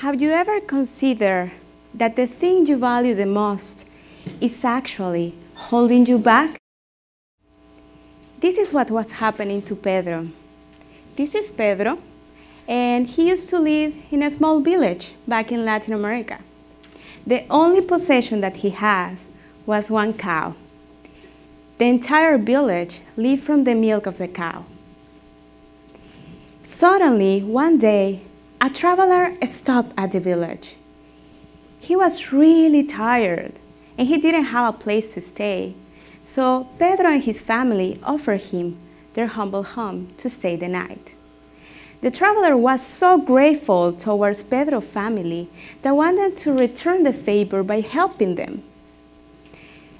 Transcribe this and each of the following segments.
Have you ever considered that the thing you value the most is actually holding you back? This is what was happening to Pedro. This is Pedro, and he used to live in a small village back in Latin America. The only possession that he has was one cow. The entire village lived from the milk of the cow. Suddenly, one day, a traveler stopped at the village. He was really tired, and he didn't have a place to stay. So Pedro and his family offered him their humble home to stay the night. The traveler was so grateful towards Pedro's family that wanted to return the favor by helping them.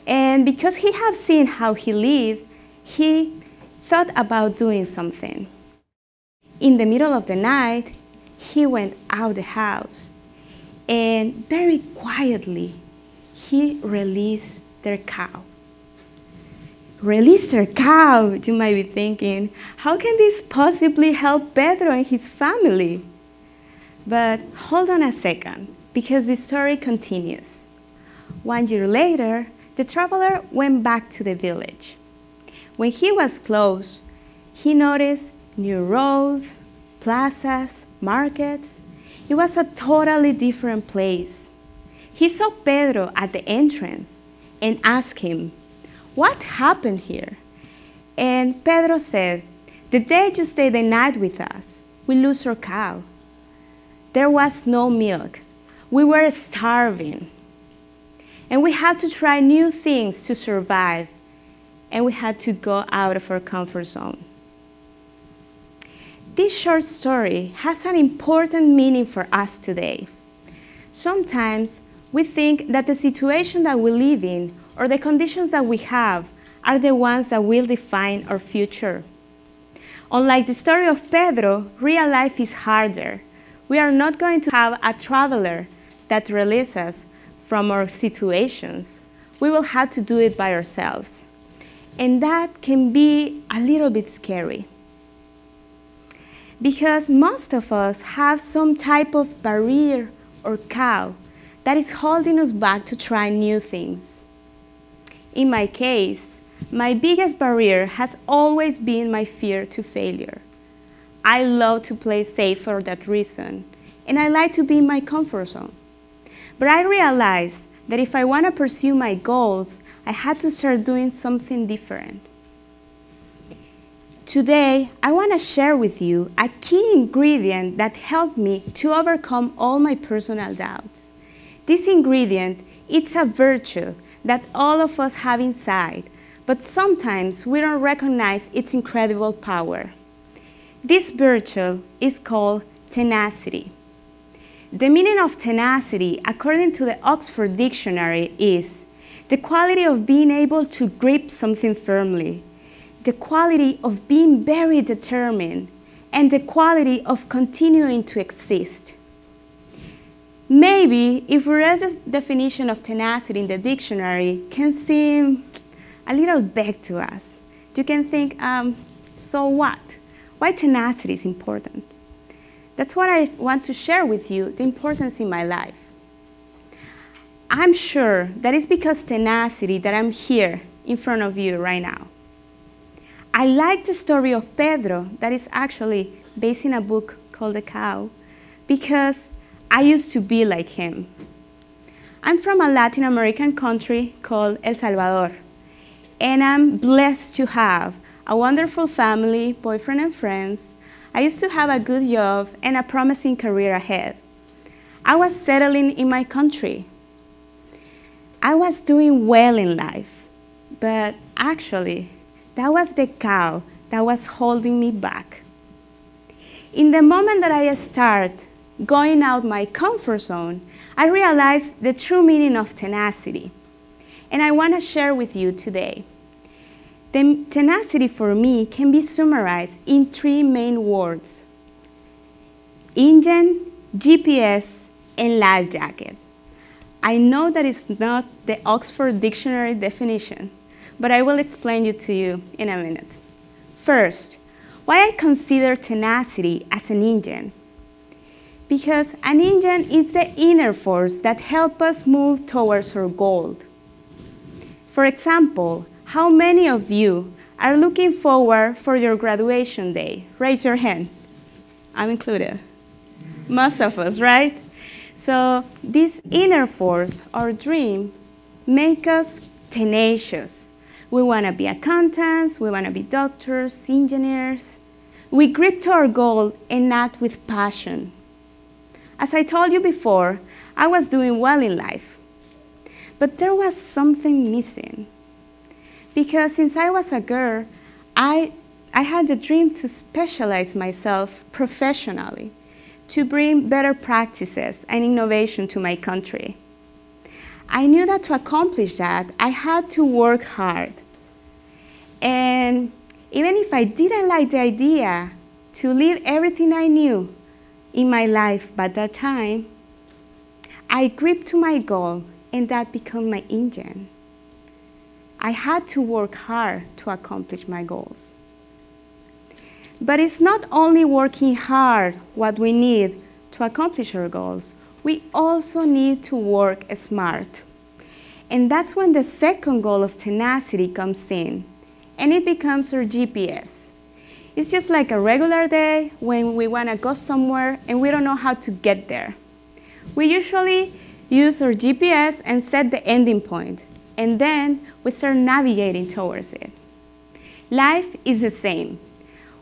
And because he had seen how he lived, he thought about doing something. In the middle of the night, he went out the house, and very quietly, he released their cow. Release their cow, you might be thinking. How can this possibly help Pedro and his family? But hold on a second, because the story continues. 1 year later, the traveler went back to the village. When he was close, he noticed new roads, plazas, markets. It was a totally different place. He saw Pedro at the entrance and asked him, "What happened here?" And Pedro said, "The day you stay the night with us, we lose our cow. There was no milk. We were starving. And we had to try new things to survive. And we had to go out of our comfort zone." This short story has an important meaning for us today. Sometimes we think that the situation that we live in or the conditions that we have are the ones that will define our future. Unlike the story of Pedro, real life is harder. We are not going to have a traveler that releases us from our situations. We will have to do it by ourselves. And that can be a little bit scary. Because most of us have some type of barrier or cow that is holding us back to try new things. In my case, my biggest barrier has always been my fear to failure. I love to play safe for that reason, and I like to be in my comfort zone. But I realized that if I want to pursue my goals, I had to start doing something different. Today, I want to share with you a key ingredient that helped me to overcome all my personal doubts. This ingredient, it's a virtue that all of us have inside, but sometimes we don't recognize its incredible power. This virtue is called tenacity. The meaning of tenacity, according to the Oxford Dictionary, is the quality of being able to grip something firmly, the quality of being very determined, and the quality of continuing to exist. Maybe if we read the definition of tenacity in the dictionary, it can seem a little vague to us. You can think, so what? Why tenacity is important? That's what I want to share with you, the importance in my life. I'm sure that it's because tenacity that I'm here in front of you right now. I like the story of Pedro that is actually based in a book called The Cow because I used to be like him. I'm from a Latin American country called El Salvador, and I'm blessed to have a wonderful family, boyfriend and friends. I used to have a good job and a promising career ahead. I was settling in my country. I was doing well in life, but actually, that was the cow that was holding me back. In the moment that I start going out my comfort zone, I realized the true meaning of tenacity. And I want to share with you today. The tenacity for me can be summarized in 3 main words: engine, GPS, and life jacket. I know that it's not the Oxford Dictionary definition, but I will explain it to you in a minute. First, why I consider tenacity as an engine. Because an engine is the inner force that helps us move towards our goal. For example, how many of you are looking forward for your graduation day? Raise your hand. I'm included. Most of us, right? So this inner force, our dream, makes us tenacious. We want to be accountants, we want to be doctors, engineers. We grip to our goal and act with passion. As I told you before, I was doing well in life. But there was something missing. Because since I was a girl, I had the dream to specialize myself professionally, to bring better practices and innovation to my country. I knew that to accomplish that, I had to work hard. And even if I didn't like the idea to leave everything I knew in my life by that time, I gripped to my goal, and that became my engine. I had to work hard to accomplish my goals. But it's not only working hard what we need to accomplish our goals, we also need to work smart. And that's when the second goal of tenacity comes in, and it becomes our GPS. It's just like a regular day when we want to go somewhere and we don't know how to get there. We usually use our GPS and set the ending point, and then we start navigating towards it. Life is the same.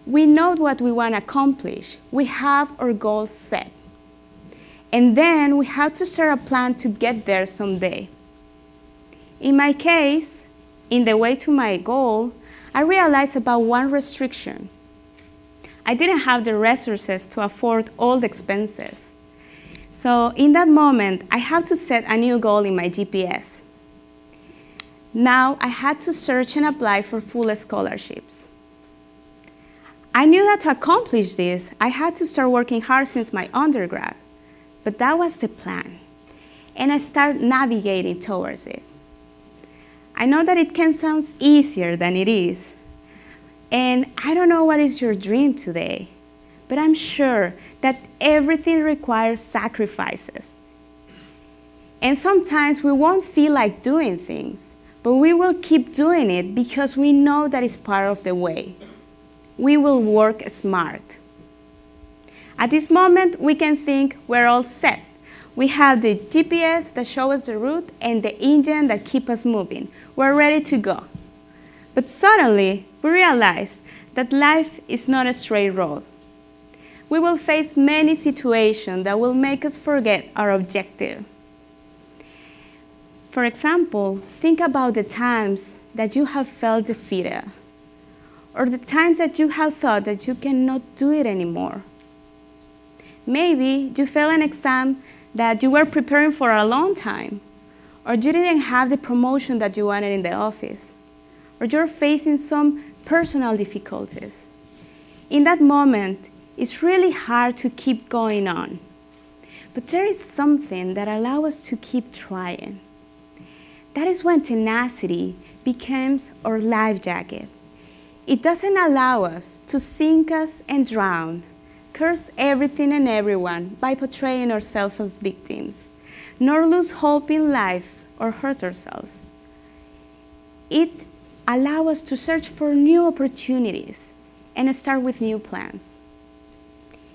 We know what we want to accomplish. We have our goals set. And then we have to start a plan to get there someday. In my case, in the way to my goal, I realized about one restriction. I didn't have the resources to afford all the expenses. So in that moment, I had to set a new goal in my GPS. Now I had to search and apply for full scholarships. I knew that to accomplish this, I had to start working hard since my undergrad. But that was the plan. And I started navigating towards it. I know that it can sound easier than it is. And I don't know what is your dream today, but I'm sure that everything requires sacrifices. And sometimes we won't feel like doing things, but we will keep doing it because we know that it's part of the way. We will work smart. At this moment, we can think we're all set. We have the GPS that shows us the route and the engine that keeps us moving. We're ready to go. But suddenly, we realize that life is not a straight road. We will face many situations that will make us forget our objective. For example, think about the times that you have felt defeated, or the times that you have thought that you cannot do it anymore. Maybe you failed an exam that you were preparing for a long time, or you didn't have the promotion that you wanted in the office, or you're facing some personal difficulties. In that moment, it's really hard to keep going on. But there is something that allows us to keep trying. That is when tenacity becomes our life jacket. It doesn't allow us to sink us and drown, curse everything and everyone by portraying ourselves as victims, nor lose hope in life or hurt ourselves. It allows us to search for new opportunities and start with new plans.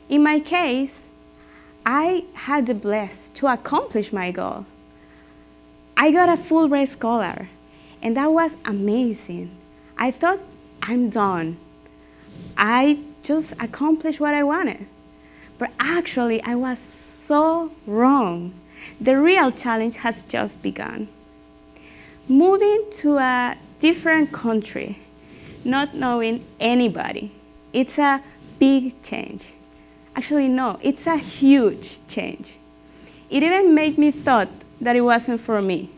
In my case, I had the blessing to accomplish my goal. I got a full-ride scholar, and that was amazing. I thought, I'm done. I just accomplished what I wanted. But actually, I was so wrong. The real challenge has just begun. Moving to a different country, not knowing anybody, it's a big change. Actually, no, it's a huge change. It even made me thought that it wasn't for me.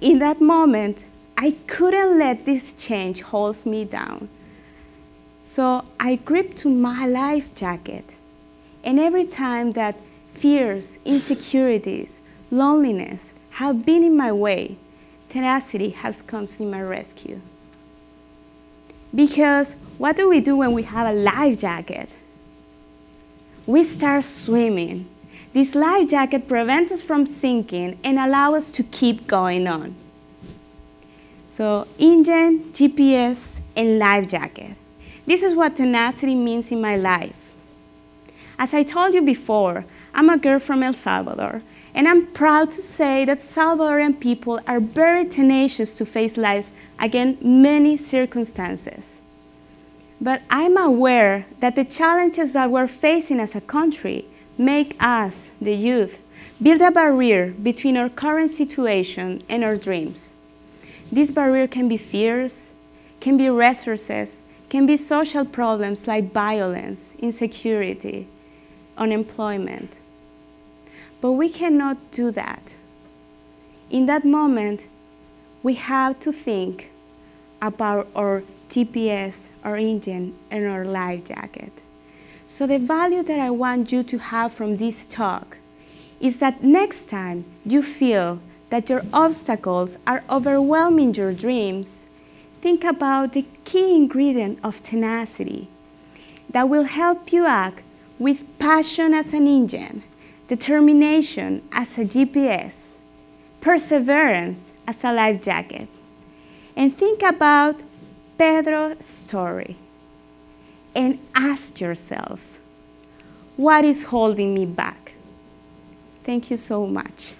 In that moment, I couldn't let this change hold me down. So I gripped to my life jacket. And every time that fears, insecurities, loneliness have been in my way, tenacity has come to my rescue. Because what do we do when we have a life jacket? we start swimming. This life jacket prevents us from sinking and allows us to keep going on. So engine, GPS, and life jacket. This is what tenacity means in my life. As I told you before, I'm a girl from El Salvador, and I'm proud to say that Salvadorian people are very tenacious to face life against many circumstances. But I'm aware that the challenges that we're facing as a country make us, the youth, build a barrier between our current situation and our dreams. This barrier can be fears, can be resources, can be social problems like violence, insecurity, unemployment. But we cannot do that. In that moment, we have to think about our GPS, our engine, and our life jacket. So the value that I want you to have from this talk is that next time you feel that your obstacles are overwhelming your dreams, think about the key ingredient of tenacity that will help you act with passion as an engine, determination as a GPS, perseverance as a life jacket. And think about Pedro's story and ask yourself, what is holding me back? Thank you so much.